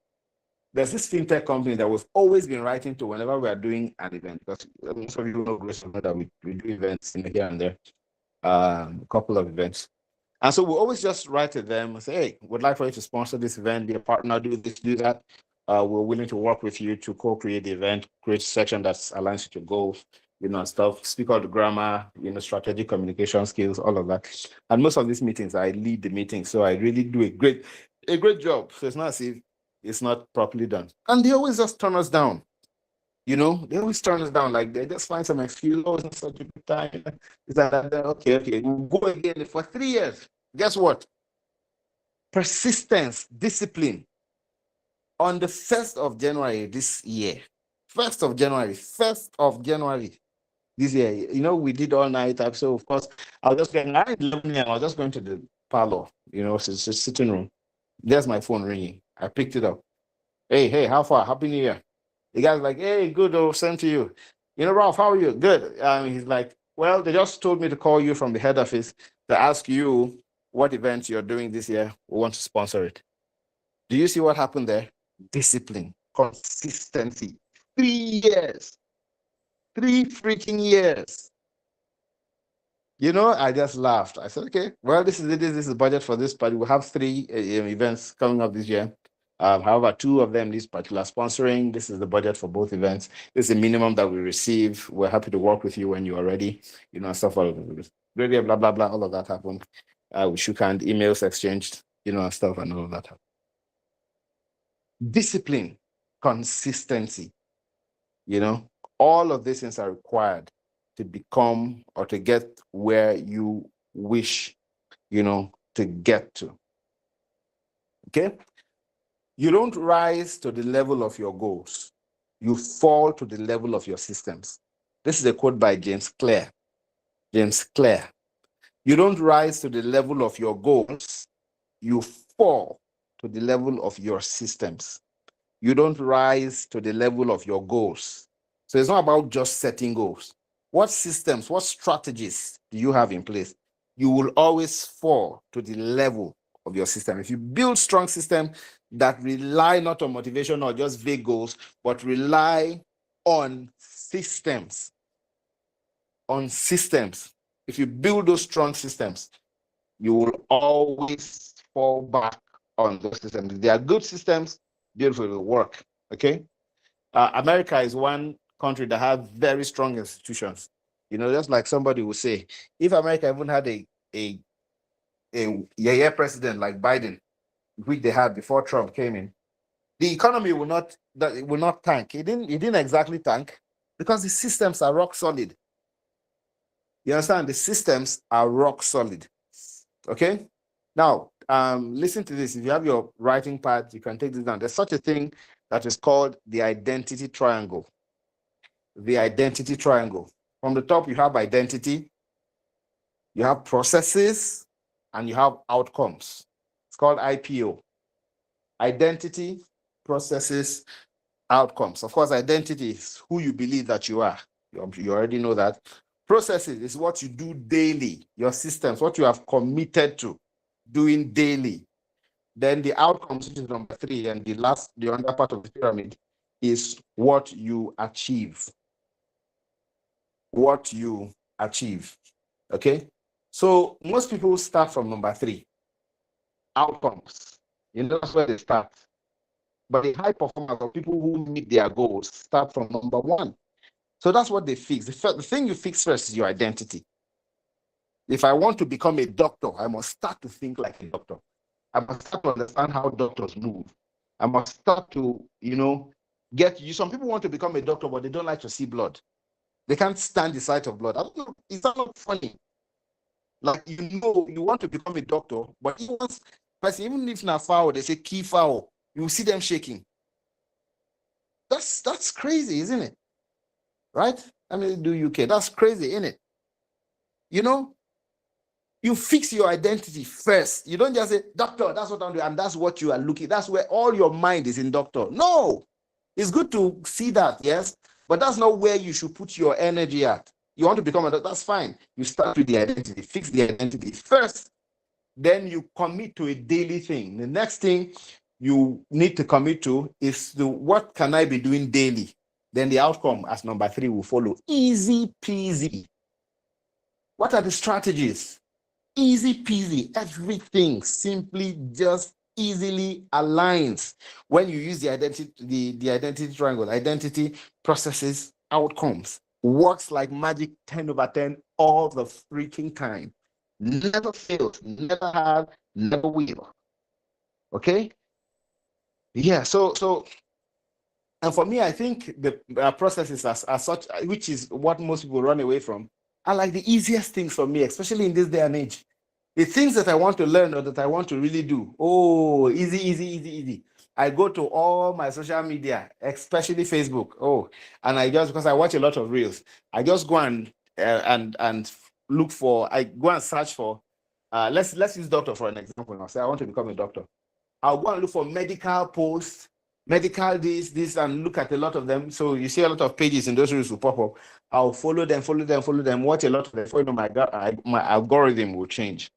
There's this fintech company that we've always been writing to whenever we are doing an event, because most of you know that we do events here and there, a couple of events. And so we always just write to them and say, hey, we'd like for you to sponsor this event, be a partner, do this, do that. We're willing to work with you to co-create the event, create a section that aligns with your goals, stuff, speak out the grammar, strategic communication skills, all of that. And most of these meetings, I lead the meeting. So I really do a great job. So it's not as if it's not properly done. And they always just turn us down. They always turn us down. Like, they just find some excuse. Oh, it's not such a good time. Is that okay. We'll go again for 3 years. Guess what? Persistence, discipline. On the 1st of January this year, 1st of January this year, we did all night. So of course, I was just getting, I was just going to the parlor, it's a sitting room. There's my phone ringing. I picked it up. Hey, how far? Happy New Year. The guy's like, hey, good, same to you. Ralph, how are you? Good. He's like, well, they just told me to call you from the head office to ask you what events you're doing this year. We want to sponsor it. Do you see what happened there? Discipline, consistency. 3 years. 3 freaking years. I just laughed. I said, okay, well, this is it. This is the budget for this, but we'll have 3 events coming up this year. However, 2 of them, this particular sponsoring, this is the budget for both events. This is the minimum that we receive. We're happy to work with you when you are ready, stuff like this. radio, blah blah blah. All of that happened. We shook hands, emails exchanged, and stuff, and all of that happened. Discipline, consistency, all of these things are required to become or to get where you wish, to get to. Okay? You don't rise to the level of your goals. You fall to the level of your systems. This is a quote by James Clear. James Clear. You don't rise to the level of your goals. You fall to the level of your systems. You don't rise to the level of your goals. So it's not about just setting goals. What systems, what strategies do you have in place? You will always fall to the level of your system. If you build strong systems that rely not on motivation or just vague goals, but rely on systems, if you build those strong systems, you will always fall back on those systems. If they are good systems, beautiful, it will work. Okay. America is one country that has very strong institutions. Just like somebody will say, if America even had a president like Biden, which they had before Trump came in, the economy will not tank. It didn't exactly tank because the systems are rock solid. You understand? The systems are rock solid. Okay. Now, listen to this. If you have your writing pad, you can take this down. There's such a thing that is called the identity triangle. The identity triangle. From the top, you have identity, you have processes, and you have outcomes. It's called IPO. Identity, processes, outcomes. Of course, identity is who you believe that you are. You already know that. Processes is what you do daily, your systems, what you have committed to doing daily. Then the outcomes, which is number 3, and the under part of the pyramid, is what you achieve. What you achieve. Okay? So most people start from number 3, outcomes. That's where they start. But the high performers or people who meet their goals start from number 1. So that's what they fix. The thing you fix first is your identity. If I want to become a doctor, I must start to think like a doctor. I must start to understand how doctors move. I must start to, get you. Some people want to become a doctor, but they don't like to see blood. They can't stand the sight of blood. I don't know. Is that not funny? Like, you want to become a doctor, but even if not foul, they say key foul, you see them shaking. That's crazy, isn't it? Right? I mean, do UK. That's crazy, isn't it? You fix your identity first. You don't just say, doctor, that's what I'm doing, and that's what you are looking. That's where all your mind is in, doctor. No. It's good to see that, yes, but that's not where you should put your energy at. You want to become a doctor, that's fine. You start with the identity, fix the identity first. Then you commit to a daily thing. The next thing you need to commit to is what can I be doing daily? Then the outcome as number 3 will follow. Easy peasy. What are the strategies? Easy peasy. Everything simply just easily aligns when you use the identity triangle. Identity, processes, outcomes. Works like magic 10/10 all the freaking time. Never fails, never have, never will. Okay? Yeah, so and for me, I think the processes as such, which is what most people run away from, are like the easiest things for me, especially in this day and age. The things that I want to learn or that I want to really do, easy. I go to all my social media, especially Facebook. And because I watch a lot of reels, I just go and look for. I go and search for. Let's use doctor for an example. Now, say I want to become a doctor. I'll go and look for medical posts, medical this, and look at a lot of them. So you see a lot of pages in those reels will pop up. I'll follow them, watch a lot of them. Before you know, my algorithm will change.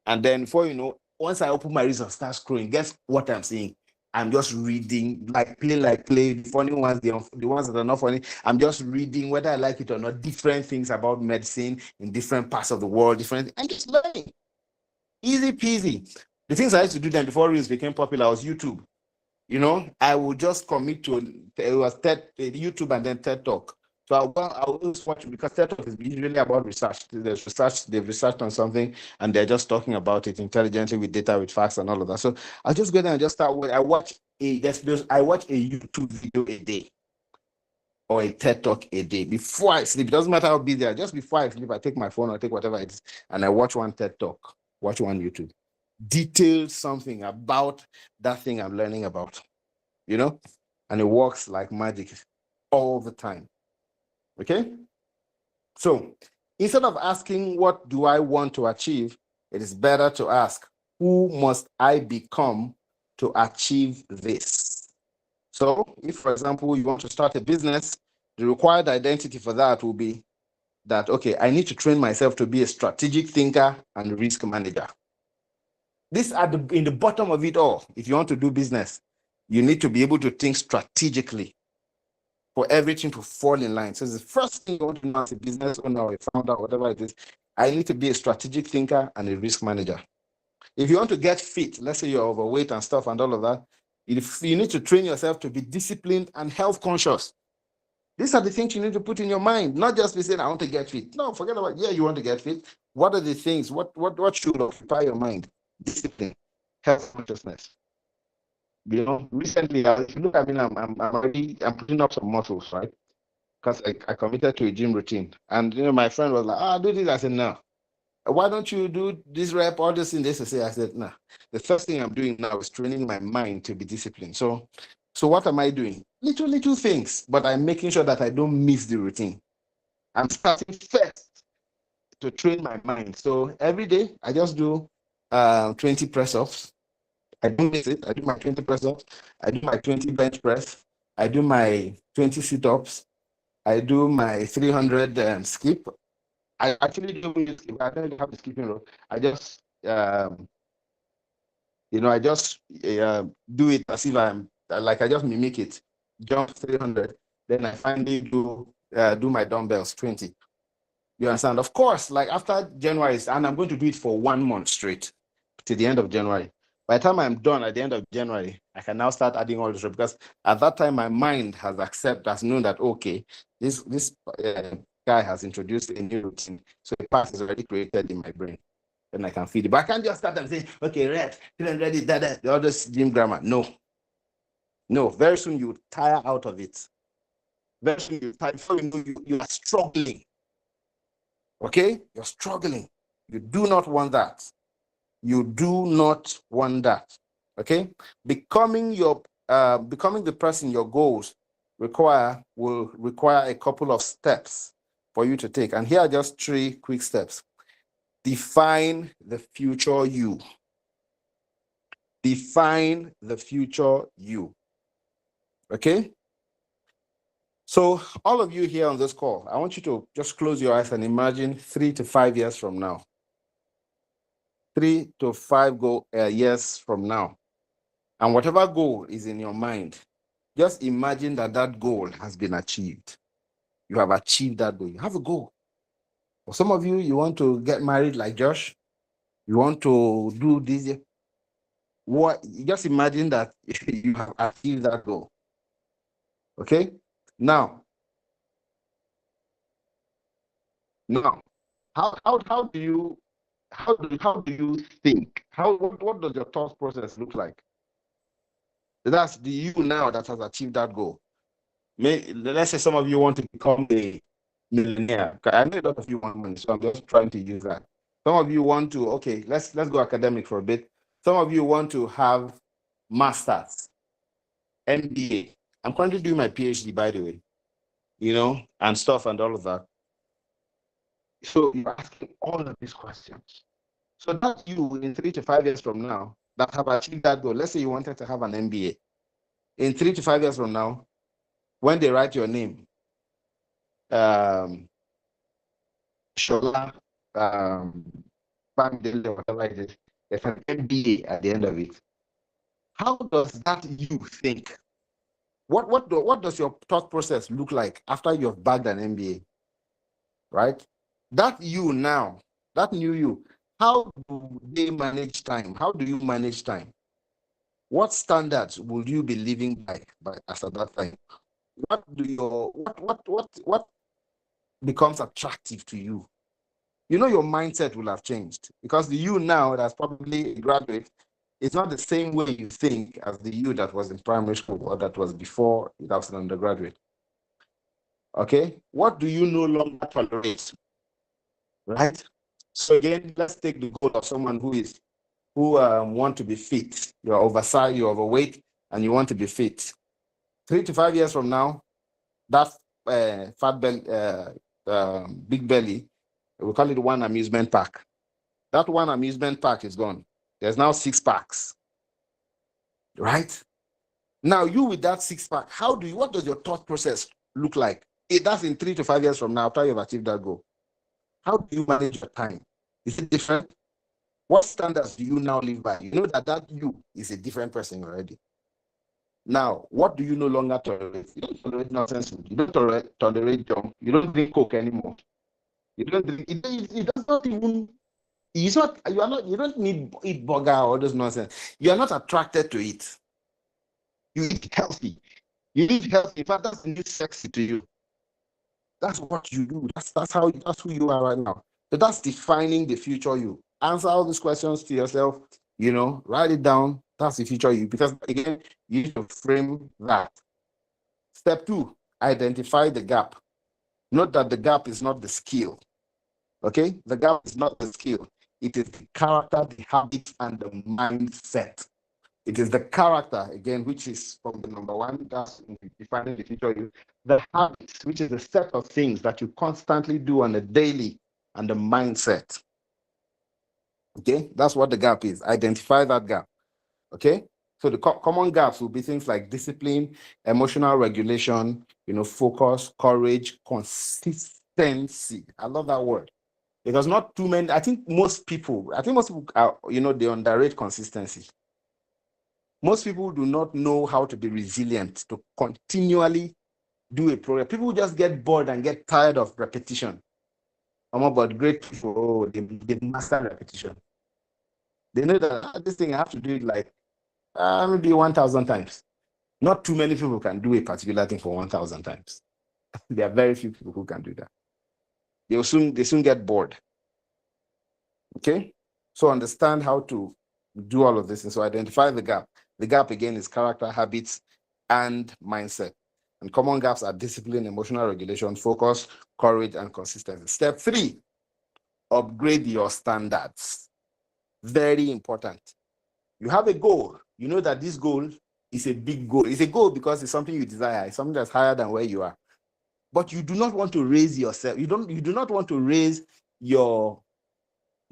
And then before you know, once I open my reels and start scrolling, guess what I'm seeing? I'm just reading, like play, the funny ones, the ones that are not funny. I'm just reading, whether I like it or not, different things about medicine in different parts of the world, I'm just learning. Easy peasy. The things I used to do then before reels became popular was YouTube. I would just commit to it was YouTube and then TED Talk. So I always watch, because TED Talk is usually about research. There's research, they've researched on something and they're just talking about it intelligently with data, with facts and all of that. So I'll just go there and just start with, I watch a YouTube video a day or a TED Talk a day before I sleep. It doesn't matter how busy I am, just before I sleep, I take my phone or take whatever it is and I watch one TED Talk, watch one YouTube. Detail something about that thing I'm learning about, you know, and it works like magic all the time. Okay. So instead of asking, what do I want to achieve? It is better to ask, who must I become to achieve this? So if, for example, you want to start a business, the required identity for that will be that, okay, I need to train myself to be a strategic thinker and risk manager. This are in the bottom of it all. If you want to do business, you need to be able to think strategically for everything to fall in line. So the first thing you want to know as a business owner or a founder, whatever it is, I need to be a strategic thinker and a risk manager. If you want to get fit, let's say you're overweight and stuff and all of that, you need to train yourself to be disciplined and health conscious. These are the things you need to put in your mind, not just be saying, I want to get fit. No, forget about, yeah, you want to get fit. What are the things? What should occupy your mind? Discipline, health consciousness. You know, recently, if you look at me, I'm putting up some muscles, right? Because I committed to a gym routine. And you know, my friend was like, do this. I said, no. Why don't you do this rep, all this in this? I said, no. The first thing I'm doing now is training my mind to be disciplined. So what am I doing? Little things, but I'm making sure that I don't miss the routine. I'm starting first to train my mind. So every day I just do 20 press-ups. I don't miss it. I do my 20 press-ups. I do my 20 bench press. I do my 20 sit-ups. I do my 300 skip. I actually don't use skip. I don't have the skipping rope. I just, I just do it as if I'm like I just mimic it. Jump 300. Then I finally do my dumbbells 20. You understand? Of course, like after January, and I'm going to do it for 1 month straight to the end of January. By the time I'm done at the end of January, I can now start adding all this, because at that time my mind has known that, okay, this guy has introduced a new routine, so a path is already created in my brain. Then I can feed it. But I can't just start and say, okay, red, 300, all this gym grammar. No, very soon you tire out of it. Very soon you tire. Before you know, you are struggling. Okay, you're struggling. You do not want that. You do not want that. Okay, becoming the person your goals will require a couple of steps for you to take. And here are just 3 quick steps. Define the future you. Define the future you. Okay. So all of you here on this call, I want you to just close your eyes and imagine 3 to 5 years from now. 3 to 5 years from now. And whatever goal is in your mind, just imagine that goal has been achieved. You have achieved that goal. You have a goal. For some of you, you want to get married like Josh. You want to do this. Just imagine that you have achieved that goal. Okay? Now, how do you think? What does your thought process look like? That's the you now that has achieved that goal. Let's say some of you want to become a millionaire. I know a lot of you want money, so I'm just trying to use that. Some of you want to, okay, let's go academic for a bit. Some of you want to have masters, MBA. I'm currently doing my PhD, by the way, and stuff and all of that. So you're asking all of these questions. So that's you in 3 to 5 years from now that have achieved that goal. Let's say you wanted to have an MBA. In 3 to 5 years from now, when they write your name, Shola, Bangdele, whatever it is, there's an MBA at the end of it. How does that you think? What does your thought process look like after you've bagged an MBA? Right? That you now, that new you, how do they manage time? How do you manage time? What standards will you be living by as at that time? What becomes attractive to you, your mindset will have changed, because the you now that's probably a graduate is not the same way you think as the you that was in primary school or that was before that was an undergraduate. Okay, what do you no longer tolerate? Right. So again, let's take the goal of someone who want to be fit. You're oversized, you're overweight, and you want to be fit. 3 to 5 years from now, that fat belly, big belly, we call it one amusement park. That one amusement park is gone. There's now 6 packs, right? Now you with that 6 pack, what does your thought process look like? That's in 3 to 5 years from now, after you've achieved that goal. How do you manage your time? Is it different? What standards do you now live by? You know that you is a different person already. Now, what do you no longer tolerate? You don't tolerate nonsense food. You don't tolerate junk. You don't drink Coke anymore. You don't drink. It does not even. It's not. You are not. You don't need eat burger or all those nonsense. You are not attracted to it. You eat healthy. You eat healthy. In fact, that's new sexy to you. That's what you do. That's who you are right now. So that's defining the future you. Answer all these questions to yourself, write it down. That's the future you. Because again, you need to frame that. Step 2, identify the gap. Note that the gap is not the skill. Okay? The gap is not the skill. It is the character, the habits, and the mindset. It is the character, again, which is from the number 1, that's defining the future you. The habits, which is a set of things that you constantly do on a daily, and the mindset. Okay, that's what the gap is. Identify that gap. Okay, so the common gaps will be things like discipline, emotional regulation, focus, courage, consistency. I love that word, because not too many. I think most people are, they underrate consistency. Most people do not know how to be resilient, to continually do a program. People just get bored and get tired of repetition. But great people, they master repetition. They know that this thing I have to do it like maybe 1,000 times. Not too many people can do a particular thing for 1,000 times. There are very few people who can do that. They soon get bored. Okay, so understand how to do all of this, and so identify the gap. The gap again is character, habits, and mindset. And common gaps are discipline, emotional regulation, focus, courage, and consistency. Step 3, upgrade your standards. Very important. You have a goal. You know that this goal is a big goal. It's a goal because it's something you desire. It's something that's higher than where you are. But you do not want to raise yourself. You do not want to raise your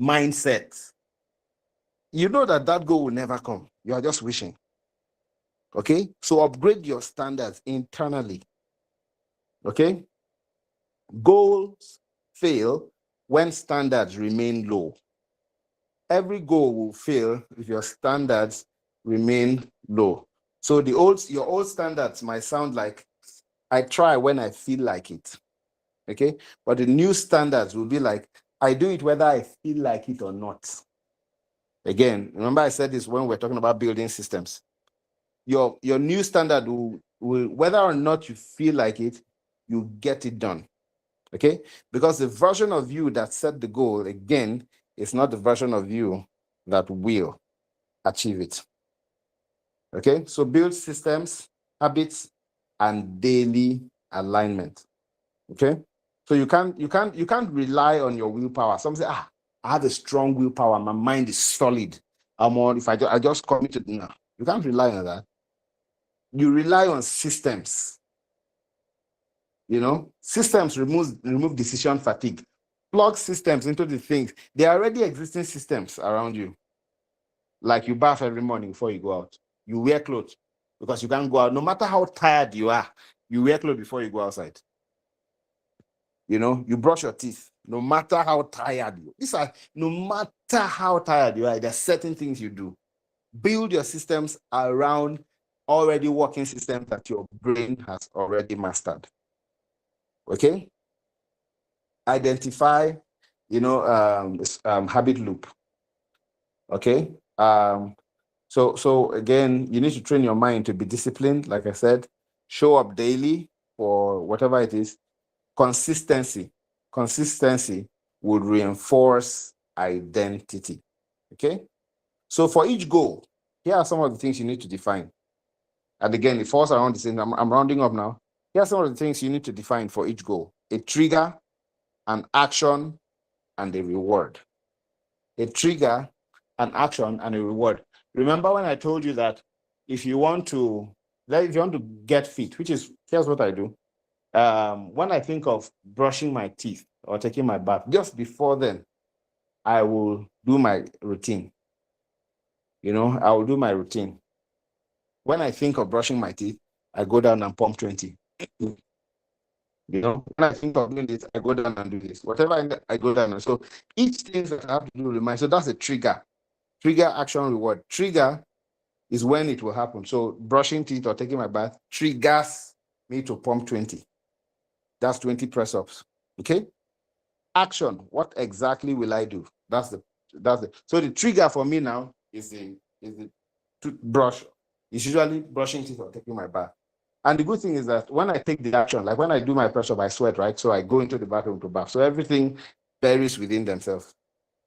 mindset. You know that goal will never come. You are just wishing. Okay? So upgrade your standards internally. Okay? Goals fail when standards remain low. Every goal will fail if your standards remain low. So your old standards might sound like, I try when I feel like it. Okay? But the new standards will be like, I do it whether I feel like it or not. Again, remember I said this when we're talking about building systems. Your new standard will whether or not you feel like it, you get it done. Okay? Because the version of you that set the goal, again, is not the version of you that will achieve it. Okay? So build systems, habits, and daily alignment. Okay? So you can't rely on your willpower. Some say, I have a strong willpower. My mind is solid. If I just commit to no, you can't rely on that. You rely on systems. Systems remove decision fatigue. Plug systems into the things. There are already existing systems around you. Like you bath every morning before you go out. You wear clothes because you can't go out. No matter how tired you are, you wear clothes before you go outside. You brush your teeth. No matter how tired no matter how tired you are, there are certain things you do. Build your systems around already working systems that your brain has already mastered. Okay? Identify, habit loop. Okay? So again, you need to train your mind to be disciplined, like I said. Show up daily for whatever it is. Consistency. consistency would reinforce identity. Okay? So for each goal, here are some of the things you need to define. And again, it falls around the same. I'm rounding up now. Here are some of the things you need to define for each goal: a trigger, an action, and a reward. A trigger, an action, and a reward. Remember when I told you that if you want to, get fit, which is, here's what I do. When I think of brushing my teeth or taking my bath, just before then, I will do my routine. I will do my routine. When I think of brushing my teeth, I go down and pump 20. When I think of doing this, I go down and do this. Whatever I go down. So each thing that I have to do remind. So that's a trigger. Trigger, action, reward. Trigger is when it will happen. So brushing teeth or taking my bath triggers me to pump 20. That's 20 press-ups. Okay? Action. What exactly will I do? So the trigger for me now is the toothbrush. It's usually brushing teeth or taking my bath. And the good thing is that when I take the action, like when I do my press up, I sweat, right? So I go into the bathroom to bath. So everything varies within themselves.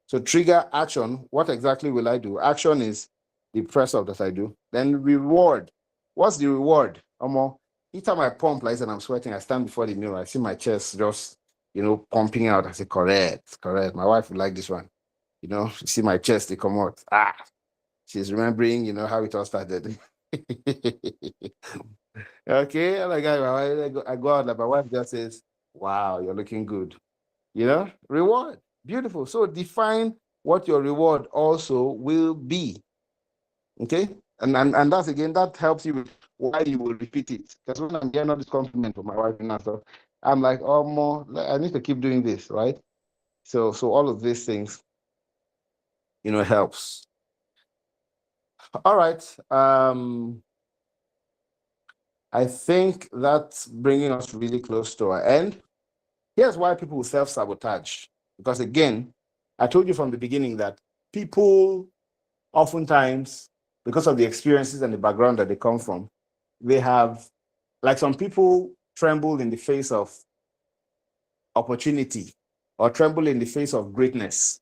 So trigger, action. What exactly will I do? Action is the press up that I do. Then reward. What's the reward? Each time I pump, like and I'm sweating, I stand before the mirror. I see my chest just, pumping out. I say, correct. My wife would like this one. You see my chest, they come out. She's remembering, how it all started. Okay, like I go out, like my wife just says, "Wow, you're looking good." Reward, beautiful. So define what your reward also will be. Okay, and that's again that helps you with why you will repeat it. Because when I'm getting all this compliment from my wife and stuff, I'm like, oh, more, I need to keep doing this, right? So all of these things, helps. All right. I think that's bringing us really close to our end. Here's why people self-sabotage. Because again, I told you from the beginning that people oftentimes, because of the experiences and the background that they come from, they have, like some people tremble in the face of opportunity or tremble in the face of greatness,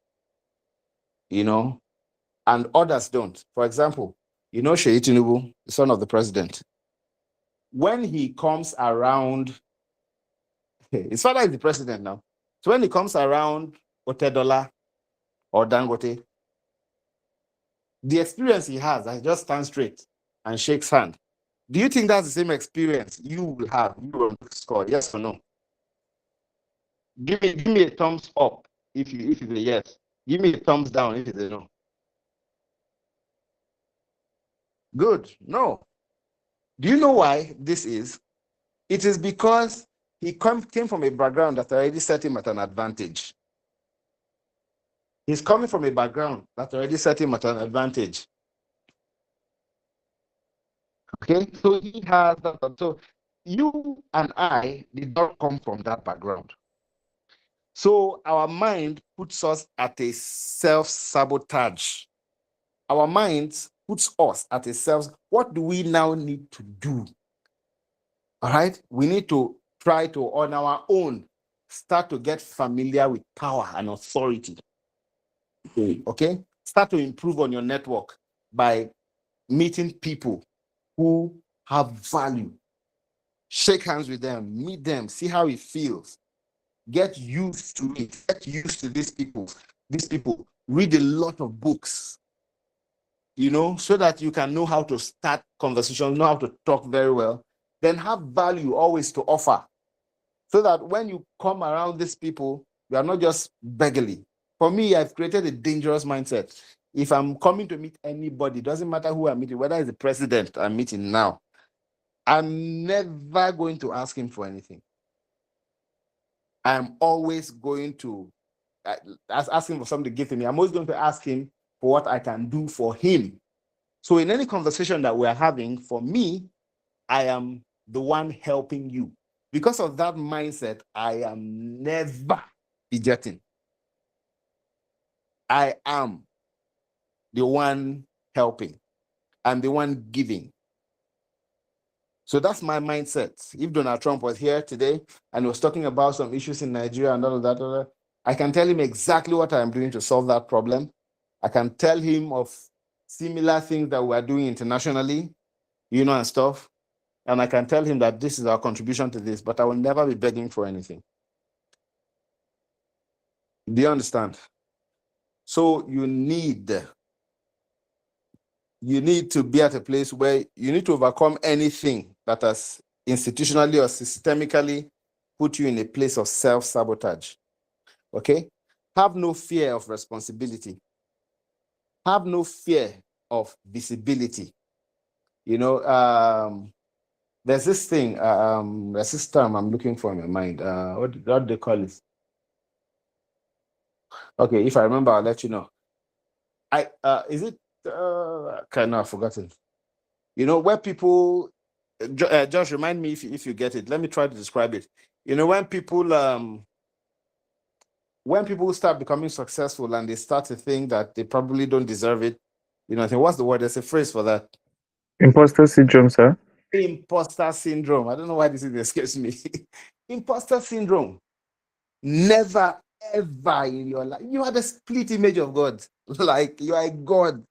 and others don't. For example, Sheyi Tinubu, the son of the president, when he comes around, his father is the president now. So when he comes around Otedola or Dangote, the experience he has, I just stand straight and shakes hand. Do you think that's the same experience you will have? You will score, yes or no? Give me a thumbs up if it's a yes. Give me a thumbs down if it's a no. Good. No. Do you know why this is? It is because he came from a background that already set him at an advantage. He's coming from a background that already set him at an advantage. Okay, so he has that. So you and I did not come from that background. So our mind puts us at a self-sabotage. Our mind puts us at a self. What do we now need to do? All right, we need to try to, on our own, start to get familiar with power and authority. Okay, start to improve on your network by meeting people who have value. Shake hands with them, meet them, see how it feels. Get used to it. Get used to these people. These people read a lot of books, so that you can know how to start conversations, know how to talk very well, then have value always to offer. So that when you come around these people, you are not just beggarly. For me, I've created a dangerous mindset. If I'm coming to meet anybody, it doesn't matter who I'm meeting, whether it's the president I'm meeting now, I'm never going to ask him for anything. I'm always going to ask him for something to give to me. I'm always going to ask him for what I can do for him. So in any conversation that we're having, for me, I am the one helping you. Because of that mindset, I am never fidgeting. I am the one helping. I'm the one giving. So that's my mindset. If Donald Trump was here today and was talking about some issues in Nigeria and all of that, I can tell him exactly what I'm doing to solve that problem. I can tell him of similar things that we're doing internationally, and stuff. And I can tell him that this is our contribution to this, but I will never be begging for anything. Do you understand? So you need to be at a place where you need to overcome anything that has institutionally or systemically put you in a place of self-sabotage. Okay? Have no fear of responsibility. Have no fear of visibility. There's this thing, there's this term I'm looking for in my mind. What do they call it? Okay, if I remember, I'll let you know. Is it okay, no, I've forgotten. Where people just remind me if you get it. Let me try to describe it. When people start becoming successful and they start to think that they probably don't deserve it, I think, what's the word? There's a phrase for that. Imposter syndrome, sir. Imposter syndrome. I don't know why this is escapes me. Imposter syndrome. Never ever in your life. You are the split image of God. Like you are a God.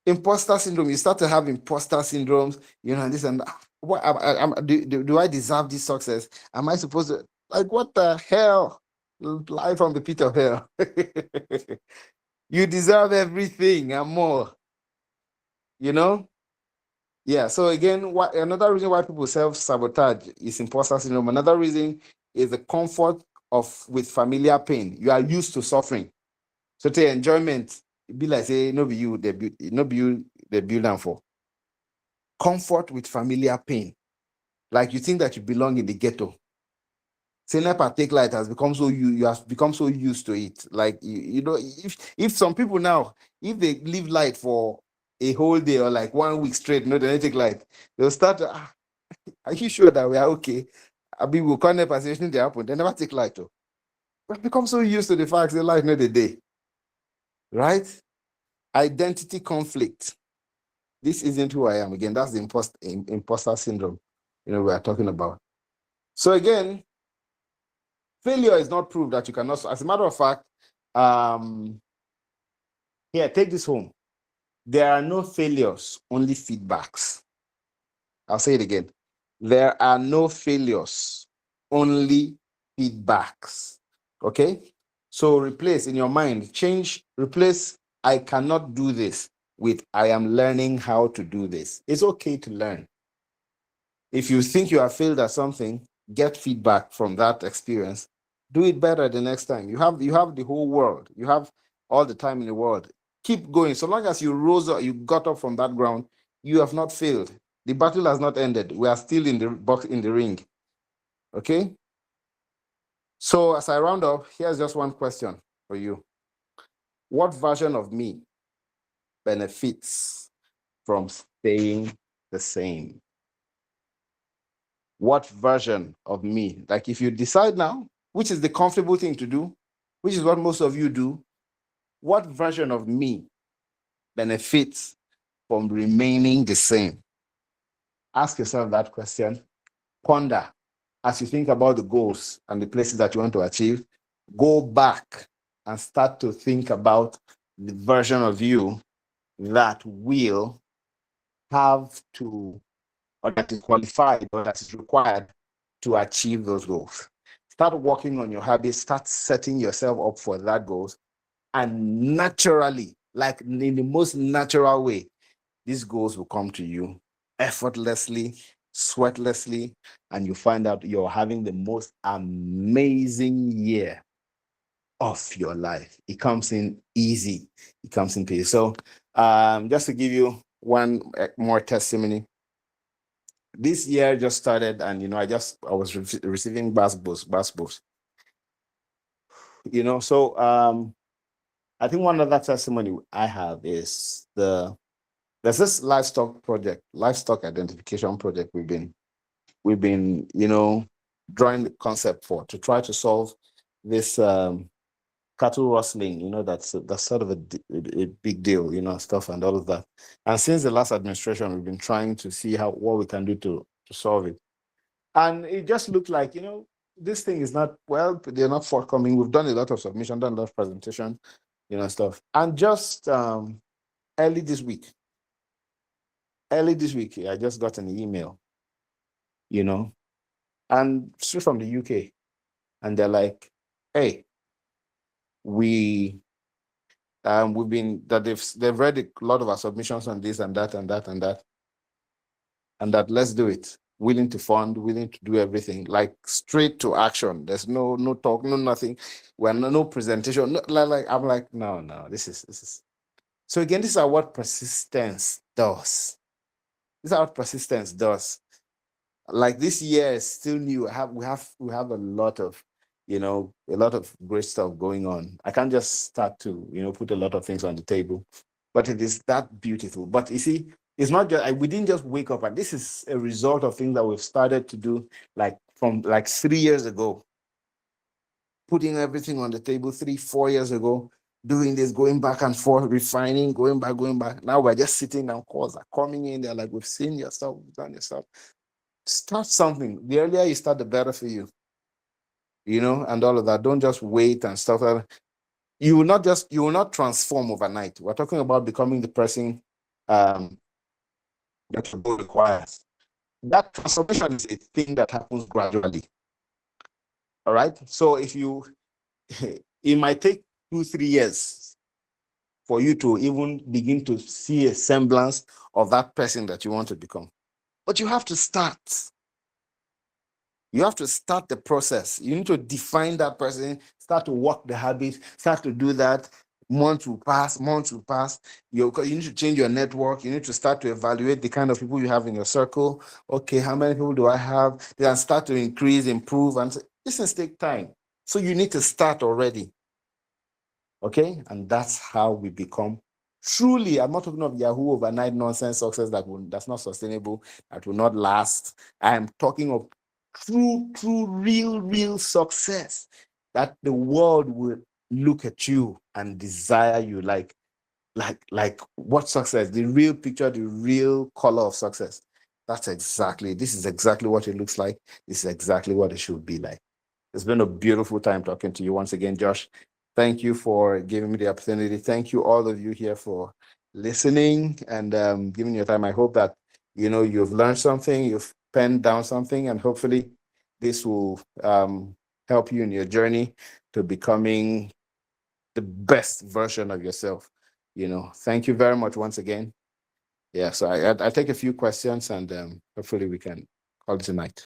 Imposter syndrome. You start to have imposter syndromes, and this and that. What do I deserve this success? Am I supposed to, like, what the hell? Life from the pit of hell. You deserve everything and more. Yeah. So again, another reason why people self-sabotage is imposter syndrome. Another reason is the comfort with familiar pain. You are used to suffering. So the enjoyment, it be like say, no be you, they build them for. Comfort with familiar pain. Like you think that you belong in the ghetto. Say NEPA take light has become so you have become so used to it. Like if some people now, if they leave light for a whole day or like 1 week straight, no, they don't take light. They'll start to, are you sure that we are okay? I mean, we'll call NEPA situation they happen. They never take light though. We've become so used to the fact that light not the day. Right? Identity conflict. This isn't who I am. Again, that's the imposter syndrome, we are talking about. So again, failure is not proof that you cannot. As a matter of fact, here, take this home. There are no failures, only feedbacks. I'll say it again. There are no failures, only feedbacks. Okay? So replace in your mind, replace I cannot do this with I am learning how to do this. It's okay to learn. If you think you have failed at something, get feedback from that experience. Do it better the next time. You have the whole world. You have all the time in the world. Keep going. So long as you rose up, you got up from that ground, you have not failed. The battle has not ended. We are still in the box, in the ring. Okay? So as I round up, here's just one question for you. What version of me benefits from staying the same? What version of me? Like if you decide now, which is the comfortable thing to do, which is what most of you do, what version of me benefits from remaining the same? Ask yourself that question. Ponder as you think about the goals and the places that you want to achieve. Go back and start to think about the version of you that will have to, or that is qualified, or that is required to achieve those goals. Start working on your habits, start setting yourself up for that goals, and naturally, like in the most natural way, these goals will come to you effortlessly, sweatlessly, and you find out you're having the most amazing year of your life. It comes in easy. It comes in peace. So just to give you one more testimony, this year just started, and I was receiving bass boosts. So I think one other testimony I have is there's this livestock identification project we've been drawing the concept for, to try to solve this cattle rustling, that's sort of a big deal, stuff and all of that. And since the last administration, we've been trying to see what we can do to solve it. And it just looked like, this thing is not, well, they're not forthcoming. We've done a lot of submission, done a lot of presentation, stuff. And just early this week, I just got an email, you know, and straight from the UK. And they're like, hey, we we've been that they've read a lot of our submissions on this and that and that and that, and that let's do it. Willing to fund, willing to do everything, like straight to action. There's no talk, no nothing. We're no presentation. No, like I'm like, no, this is so again, this is what persistence does. This is what persistence does. Like this year is still new. We have a lot of great stuff going on. I can't just start to put a lot of things on the table, but it is that beautiful. But you see, it's not just we didn't just wake up, and this is a result of things that we've started to do like from like 3 years ago, putting everything on the table 3-4 years ago, doing this, going back and forth, refining, going back. Now we're just sitting down, calls are coming in. They're like, we've seen your stuff, we've done your stuff. Start something. The earlier you start, the better for you, and all of that. Don't just wait and stuff like that. You will not transform overnight. We're talking about becoming the person that your goal requires. That transformation is a thing that happens gradually. All right. So if you, it might take 2-3 years for you to even begin to see a semblance of that person that you want to become. But you have to start. You have to start the process. You need to define that person, start to work the habits, start to do that. Months will pass. You need to change your network. You need to start to evaluate the kind of people you have in your circle. Okay, how many people do I have? Then start to increase, improve, and this things take time. So you need to start already. Okay, and that's how we become truly. I'm not talking of Yahoo overnight nonsense success that's not sustainable, that will not last. I am talking of true, real success that the world will look at you and desire you like what success, the real picture, the real color of success. This is exactly what it looks like. This is exactly what it should be like. It's been a beautiful time talking to you once again, Josh. Thank you for giving me the opportunity. Thank you, all of you here, for listening and giving your time. I hope that you've learned something, you've penned down something, and hopefully this will help you in your journey to becoming the best version of yourself. Thank you very much once again. Yeah, so I take a few questions, and hopefully we can call it tonight.